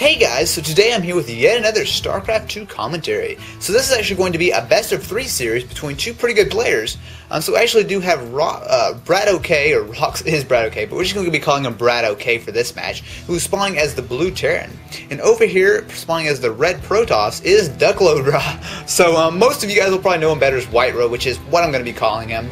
Hey guys, so today I'm here with yet another Starcraft 2 commentary. So this is actually going to be a best of 3 series between two pretty good players. So I actually do have BratOK, or roxkisBratOK, but we're just going to be calling him BratOK for this match, who's spawning as the blue Terran. And over here, spawning as the red Protoss, is DuckloadRa. So most of you guys will probably know him better as WhiteRa, which is what I'm going to be calling him.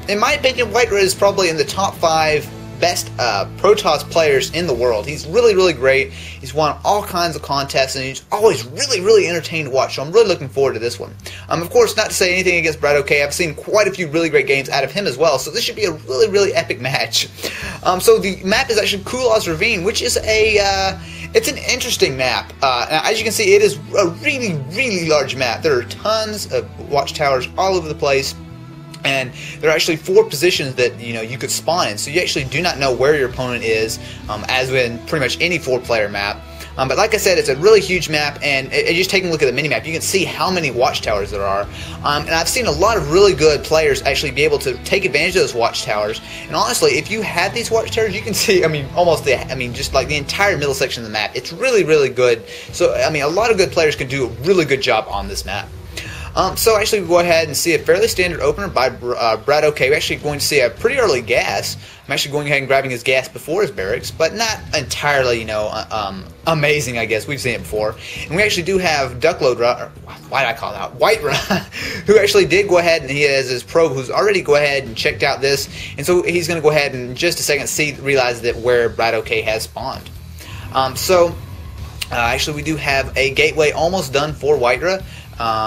In my opinion, WhiteRa is probably in the top 5 best Protoss players in the world. He's really great. He's won all kinds of contests, and he's always really entertaining to watch, so I'm really looking forward to this one. Of course, not to say anything against BratOK, I've seen quite a few really great games out of him as well, so this should be a really epic match. So the map is actually Kulaw's Ravine, which is it's an interesting map. Now, as you can see, it is a really large map. There are tons of watchtowers all over the place. And there are actually 4 positions that you could spawn in, so you actually do not know where your opponent is, as in pretty much any 4-player map. But like I said, it's a really huge map, and just taking a look at the mini-map, you can see how many watchtowers there are. And I've seen a lot of really good players actually be able to take advantage of those watchtowers. And honestly, if you had these watchtowers, you can see, just like the entire middle section of the map. It's really good. So, a lot of good players can do a really good job on this map. So actually, we'll go ahead and see a fairly standard opener by BratOK. We're actually going to see a pretty early gas. I'm actually going ahead and grabbing his gas before his barracks, but not entirely, amazing, I guess. We've seen it before. And we actually do have DuckloadRa, or why did I call it out? WhiteRa, who actually did go ahead, and he has his probe who's already go ahead and checked out this. And so he's going to go ahead and in just a second realize that where BratOK has spawned. Actually, we do have a gateway almost done for WhiteRa.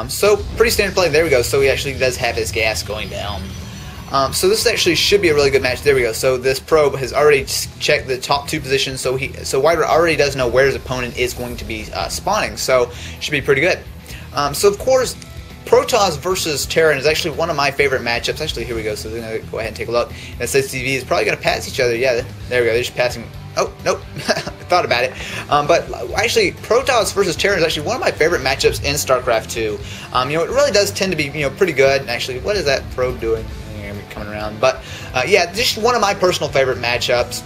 So pretty standard play. There we go. So he actually does have his gas going down. So this actually should be a really good match. There we go. So this probe has already checked the top 2 positions. So WhiteRa already does know where his opponent is going to be spawning. So should be pretty good. So of course, Protoss versus Terran is actually one of my favorite matchups. Actually, here we go. So we're gonna go ahead and take a look. And SCV is probably gonna pass each other. Yeah, there we go. They're just passing. Oh, nope. I thought about it. But actually, Protoss versus Terran is actually one of my favorite matchups in StarCraft 2. It really does tend to be, pretty good. And actually, what is that probe doing? Coming around. But, yeah, just one of my personal favorite matchups.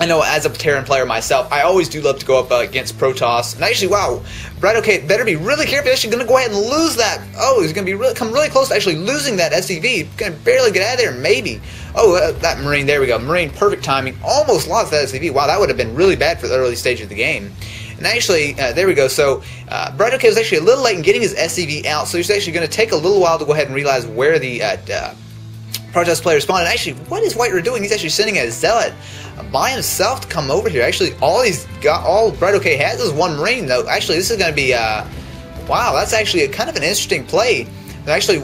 I know as a Terran player myself, I always do love to go up against Protoss. And actually, wow, BratOK better be really careful. He's actually going to go ahead and lose that. Oh, he's going to be come really close to actually losing that SCV. Going to barely get out of there, maybe. Oh, that Marine, there we go. Marine, perfect timing. Almost lost that SCV. Wow, that would have been really bad for the early stage of the game. And actually, there we go. So, BratOK was actually a little late in getting his SCV out, so he's actually going to take a little while to go ahead and realize where the Protoss player spawned. And actually, what is WhiteRa doing? He's actually sending a zealot by himself to come over here. Actually, all BratOK has is 1 Marine, though. Actually, this is going to be, wow, that's actually kind of an interesting play. Actually,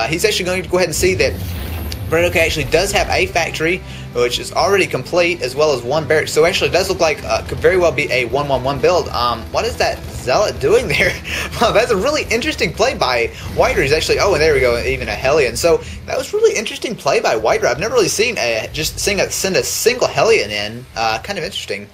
he's actually going to go ahead and see that BratOK actually does have a factory, which is already complete, as well as 1 barracks. So actually, it does look like could very well be a 1-1-1 build. What is that zealot doing there? Wow, that's a really interesting play by WhiteRa. He's actually, oh, and there we go, even a Hellion. So that was really interesting play by WhiteRa. I've never really seen send a single Hellion in. Kind of interesting.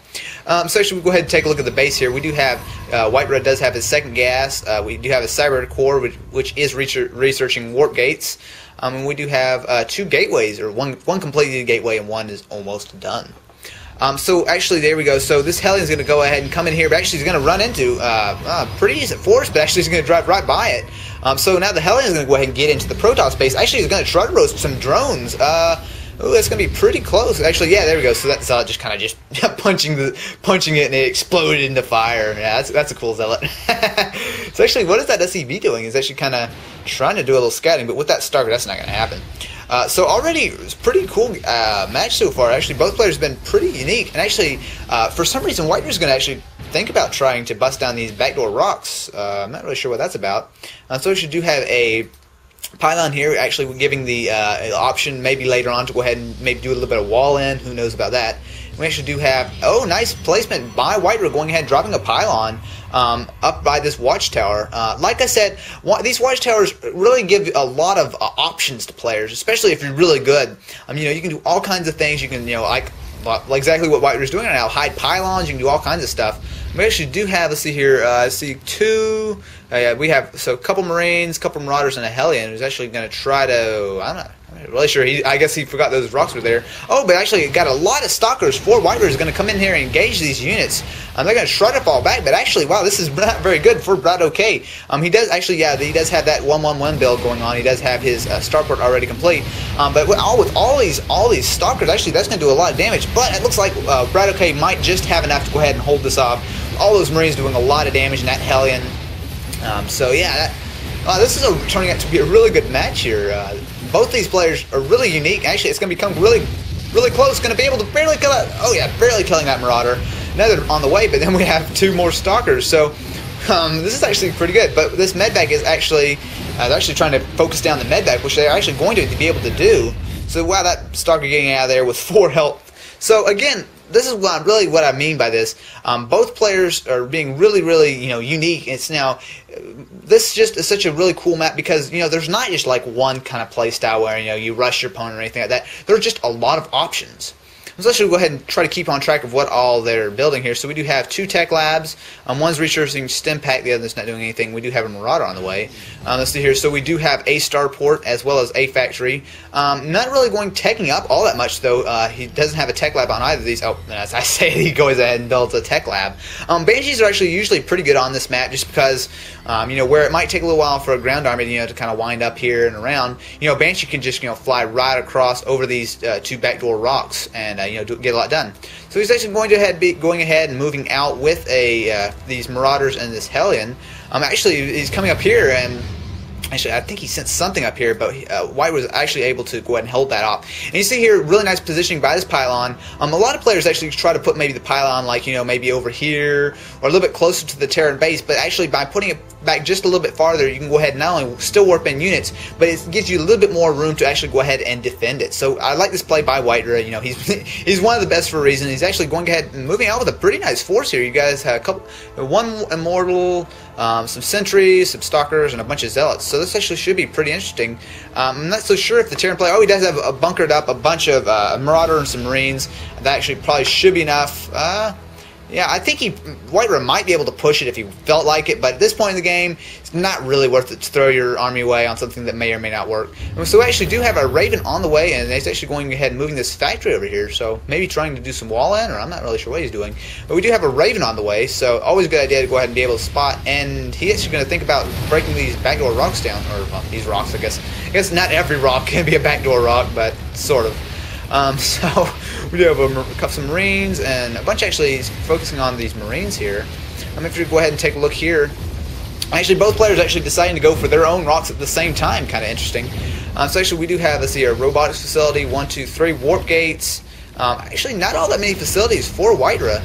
So actually, we'll go ahead and take a look at the base here. We do have, WhiteRa does have his 2nd gas. We do have a cyber core, which is researching warp gates. And we do have 2 gateways, or one completed gateway and 1 is almost done. So actually, there we go. So this Hellion is going to go ahead and come in here, but actually he's going to run into pretty decent force, but actually he's going to drive right by it. So now the Hellion is going to go ahead and get into the Protoss base. Actually, he's going to try to roast some drones. Oh, that's going to be pretty close. Actually, yeah, there we go. So that zealot just kind of just punching it, and it exploded into fire. Yeah, that's a cool zealot. So actually, what is that SCV doing? It's actually kind of trying to do a little scouting, but with that Starcraft, that's not going to happen. So already, it's a pretty cool match so far. Actually, both players have been pretty unique. And actually, for some reason, WhiteRa's going to actually think about trying to bust down these backdoor rocks. I'm not really sure what that's about. So we should do have a pylon here, actually giving the option maybe later on to go ahead and maybe do a little bit of wall in. Who knows about that? We actually do have, oh, nice placement by WhiteRa, going ahead and dropping a pylon up by this watchtower. Like I said, these watchtowers really give a lot of options to players, especially if you're really good. You can do all kinds of things. You can, like exactly what WhiteRa's doing right now, hide pylons. You can do all kinds of stuff. We actually do have, let's see here, see 2. Yeah, we have a couple Marines, couple Marauders, and a Hellion who's actually going to try to, I'm not really sure. I guess he forgot those rocks were there. Oh, but actually got a lot of stalkers. 4 WhiteRa is going to come in here and engage these units. They're going to shred it all back, but actually, wow, this is not very good for BratOK. He does actually, yeah, he does have that 1-1-1 build going on. He does have his starport already complete. But with all these stalkers, actually, that's going to do a lot of damage. But it looks like BratOK might just have enough to go ahead and hold this off. All those Marines doing a lot of damage in that Hellion. So yeah, this is turning out to be a really good match here. Both these players are really unique. Actually, it's going to become really close. Going to be able to barely kill that. Oh yeah, barely killing that Marauder. Another on the way, but then we have 2 more Stalkers. So this is actually pretty good. But this medbag is actually they're actually trying to focus down the medbag, which they're actually going to be able to do. So wow, that Stalker getting out of there with 4 health. So again, this is what I mean by this. Both players are being really unique. It's now this just is such a really cool map because there's not just like one kind of play style where you rush your opponent or anything like that. There's just a lot of options. So let's go ahead and try to keep on track of what all they're building here. So we do have 2 tech labs. One's researching stim pack, the other's not doing anything. We do have a Marauder on the way. Let's see here. So we do have a starport as well as a factory. Not really teching up all that much though. He doesn't have a tech lab on either of these. Oh, as I say, he goes ahead and builds a tech lab. Banshees are actually usually pretty good on this map just because where it might take a little while for a ground army to kind of wind up here and around. Banshee can just fly right across over these 2 backdoor rocks and get a lot done. So he's actually going ahead and moving out with these Marauders and this Hellion. Actually, he's coming up here and. Actually, I think he sent something up here, but White was actually able to go ahead and hold that off. And you see here, really nice positioning by this pylon. A lot of players actually try to put maybe the pylon like, maybe over here or a little bit closer to the Terran base, but actually by putting it back just a little bit farther, you can go ahead and not only still warp in units, but it gives you a little bit more room to actually go ahead and defend it. So I like this play by WhiteRa. He's one of the best for a reason. He's actually going ahead and moving out with a pretty nice force here. You guys have one Immortal, some Sentries, some Stalkers, and a bunch of Zealots. So this actually should be pretty interesting. I'm not so sure if the Terran player... Oh, he does have bunkered up a bunch of Marauder and some Marines. That actually probably should be enough. Yeah, I think WhiteRa might be able to push it if he felt like it, but at this point in the game, it's not really worth it to throw your army away on something that may or may not work. And so we actually do have a Raven on the way, and he's actually going ahead and moving this factory over here, so maybe trying to do some wall in, or I'm not really sure what he's doing. But we do have a Raven on the way, so always a good idea to go ahead and be able to spot, and he's actually going to think about breaking these backdoor rocks down, or well, these rocks, I guess. I guess not every rock can be a backdoor rock, but sort of. So we do have some Marines and a bunch actually focusing on these Marines here. If you go ahead and take a look here, actually both players actually deciding to go for their own rocks at the same time, kind of interesting. So actually we do have, let's see, a robotics facility, 1, 2, 3 warp gates. Actually not all that many facilities for WhiteRa.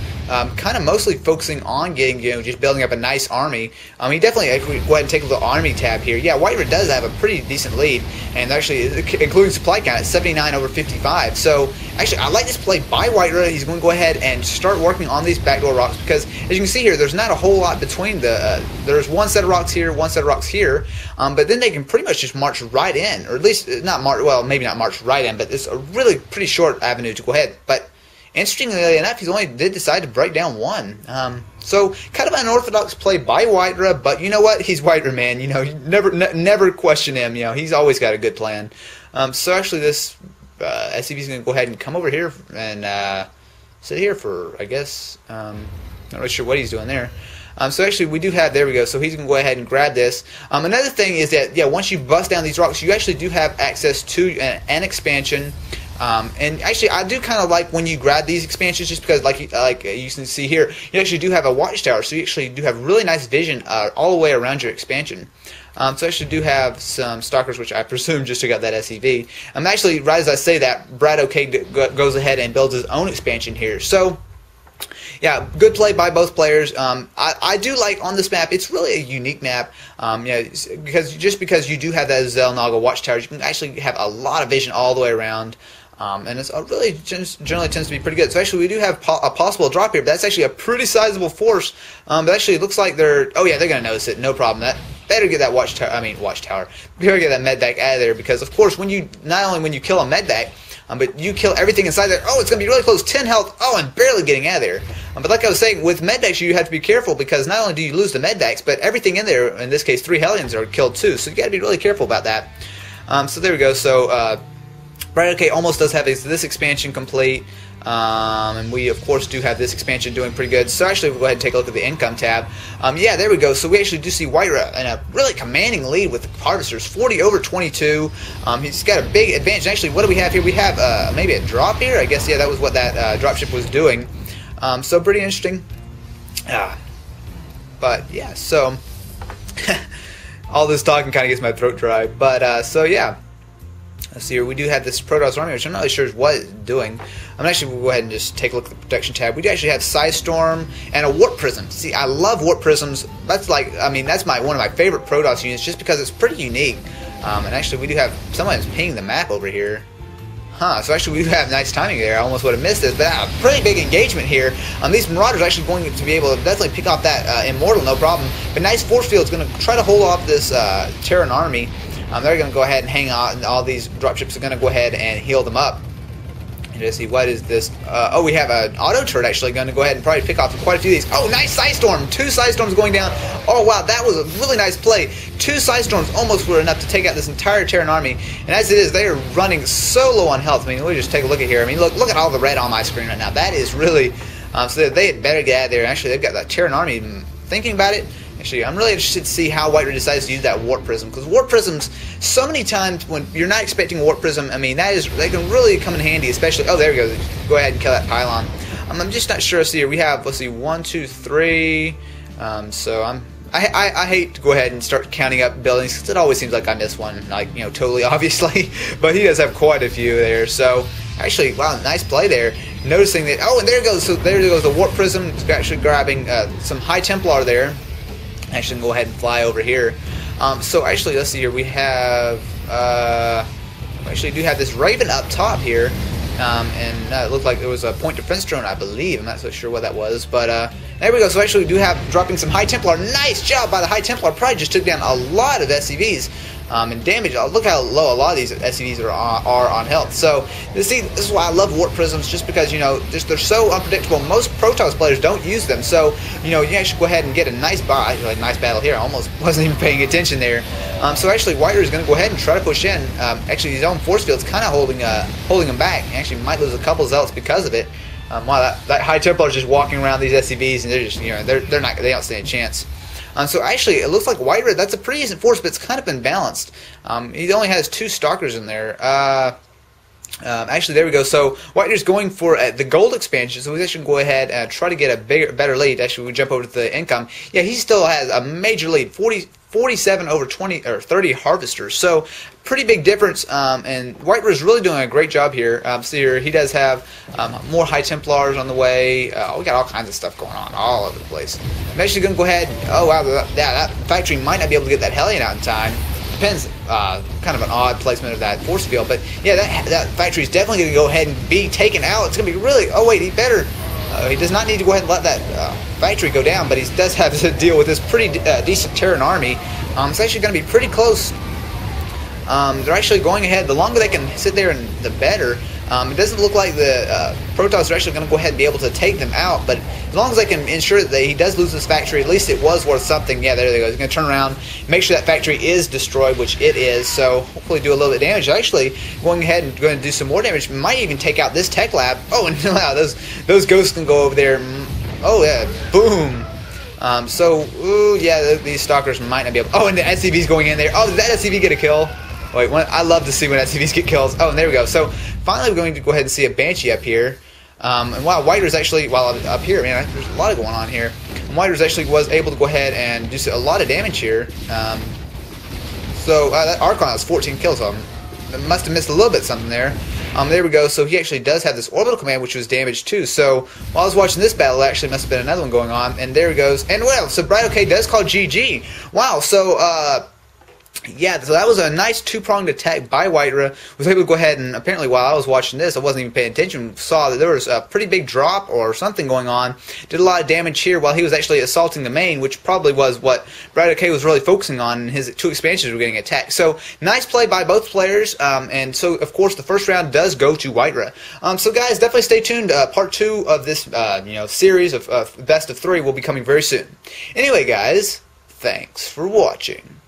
Kind of mostly focusing on getting, just building up a nice army. He definitely, if we go ahead and take a look at the army tab here, yeah, WhiteRa does have a pretty decent lead, and actually, including supply count, it's 79 over 55. So, actually, I like this play by WhiteRa. He's going to go ahead and start working on these backdoor rocks, because, as you can see here, there's not a whole lot between there's one set of rocks here, one set of rocks here, but then they can pretty much just march right in, or at least, maybe not march right in, but it's a really pretty short avenue to go ahead, but interestingly enough, he only did decide to break down 1. So kind of an unorthodox play by WhiteRa, but you know what? He's WhiteRa, man. You never question him. He's always got a good plan. So actually, this SCV is going to go ahead and come over here and sit here for, I guess, not really sure what he's doing there. So actually, we do have, there we go, so he's going to go ahead and grab this. Another thing is that, yeah, once you bust down these rocks, you actually do have access to an expansion. And actually, I do kind of like when you grab these expansions, just because, like you can see here, you actually do have a watchtower, so you actually do have really nice vision all the way around your expansion. So I actually do have some Stalkers, which I presume just took out that SCV. Actually, right as I say that, BratOK goes ahead and builds his own expansion here. So, yeah, good play by both players. I do like on this map, it's really a unique map. Because you do have that Zelnaga watchtowers, you can actually have a lot of vision all the way around. And it's really generally tends to be pretty good. So actually, we do have a possible drop here, but that's actually a pretty sizable force. But actually, it looks like they're going to notice it. No problem. That better get that watchtower. Better get that medvac out of there, because of course, not only when you kill a medvac, but you kill everything inside there. Oh, it's going to be really close. 10 health. Oh, and barely getting out of there. But like I was saying, with medvacs, you have to be careful, because not only do you lose the medvacs, but everything in there, in this case, 3 Hellions are killed too. So you got to be really careful about that. So there we go. So BratOK almost does have this expansion complete, and we of course do have this expansion doing pretty good. So actually we'll go ahead and take a look at the income tab. Yeah, there we go. So we actually do see WhiteRa in a really commanding lead with the harvesters, 40 over 22. He's got a big advantage. Actually, what do we have here? We have maybe a drop here. I guess, yeah, that was what that dropship was doing. So pretty interesting. But yeah, so all this talking kind of gets my throat dry. But so yeah. Let's see here, we do have this Protoss army, which I'm not really sure what it's doing. We'll go ahead and just take a look at the protection tab. We do actually have Storm and a Warp Prism. See, I love Warp Prisms. That's like, I mean, that's one of my favorite Protoss units just because it's pretty unique. And actually, we do have someone that's pinging the map over here. So actually we do have nice timing there. I almost would have missed this, but a pretty big engagement here. These Marauders are actually going to be able to definitely pick off that Immortal, no problem. But nice force field is going to try to hold off this Terran army. They're going to go ahead and hang out, and all these dropships are going to go ahead and heal them up. And just see, what is this? Oh, we have an auto turret actually going to go ahead and probably pick off quite a few of these. Oh, nice Storm! 2 Storms going down. Oh, wow, that was a really nice play. 2 Storms almost were enough to take out this entire Terran army. And as it is, they are running so low on health. I mean, we'll just take a look at here. I mean, look at all the red on my screen right now. That is really... so they had better get out of there. Actually, they've got that Terran army. Thinking about it, actually, I'm really interested to see how WhiteRa decides to use that Warp Prism, because Warp Prisms, so many times when you're not expecting a Warp Prism, I mean, they can really come in handy, especially, oh, there we go, go ahead and kill that pylon. I'm just not sure. See here, we have, let's see, 1, 2, 3, so I hate to go ahead and start counting up buildings, because it always seems like I miss one, like, you know, totally obviously, but he does have quite a few there, so, actually, wow, nice play there. Noticing that, oh, and there it goes, so there goes the Warp Prism, it's actually grabbing some High Templar there. Actually, go ahead and fly over here. So actually, let's see here. We have we actually do have this Raven up top here, and it looked like there was a point defense drone, I believe. I'm not so sure what that was, but there we go. So actually, we do have dropping some High Templar. Nice job by the High Templar. Probably just took down a lot of SCVs. And damage. Look how low a lot of these SCVs are on health. So, see, this is why I love Warp Prisms, just because, you know, they're so unpredictable. Most Protoss players don't use them. So, you know, you actually go ahead and get a nice nice battle here. I almost wasn't even paying attention there. So actually, WhiteRa is going to go ahead and try to push in. Actually, his own force field's kind of holding him back. He actually might lose a couple of zealots because of it. Wow, that High Templar is just walking around these SCVs, and they're just, you know, they don't stand a chance. So actually, it looks like WhiteRa, that's a pretty decent force, but it's kind of been balanced. He only has 2 Stalkers in there. Actually, there we go. So WhiteRa's going for the gold expansion, so we should go ahead and try to get a better lead. Actually, we jump over to the income. Yeah, he still has a major lead, 47 over 20 or 30 harvesters. So pretty big difference. And WhiteRa's really doing a great job here. See here, he does have more High Templars on the way. We got all kinds of stuff going on all over the place. I'm actually going to go ahead. Oh wow, that factory might not be able to get that Hellion out in time. Depends, kind of an odd placement of that force field, but yeah, that factory is definitely going to go ahead and be taken out. It's going to be really, oh wait, he better, he does not need to go ahead and let that factory go down, but he does have to deal with this pretty decent Terran army. It's actually going to be pretty close. They're actually going ahead. The longer they can sit there, the better. It doesn't look like the Protoss are actually going to go ahead and be able to take them out, but as long as they can ensure that he does lose this factory, at least it was worth something. Yeah, there they go. He's going to turn around, make sure that factory is destroyed, which it is, so hopefully do a little bit of damage. Actually, going ahead and going to do some more damage, might even take out this tech lab. Oh, and wow, those ghosts can go over there. Oh, yeah, boom. Ooh, yeah, these Stalkers might not be able... Oh, and the SCV's going in there. Oh, did that SCV get a kill? Wait, I love to see when SCVs get kills. Oh, and there we go. So, finally we're going to go ahead and see a Banshee up here. And wow, WhiteRa's actually, while up here, man, there's a lot going on here. And WhiteRa's actually was able to go ahead and do a lot of damage here. That Archon has 14 kills on him. Must have missed a little bit something there. There we go. So he actually does have this orbital command, which was damaged too. So while I was watching this battle, there actually must have been another one going on. And there he goes. And well, so BratOK does call GG. Wow. So yeah, so that was a nice two-pronged attack by WhiteRa. Was able to go ahead and, apparently while I was watching this, I wasn't even paying attention, saw that there was a pretty big drop or something going on. Did a lot of damage here while he was actually assaulting the main, which probably was what BratOK was really focusing on, and his 2 expansions were getting attacked. So, nice play by both players, and so, of course, the first round does go to WhiteRa. So, guys, definitely stay tuned. Part 2 of this, series of best of 3 will be coming very soon. Anyway, guys, thanks for watching.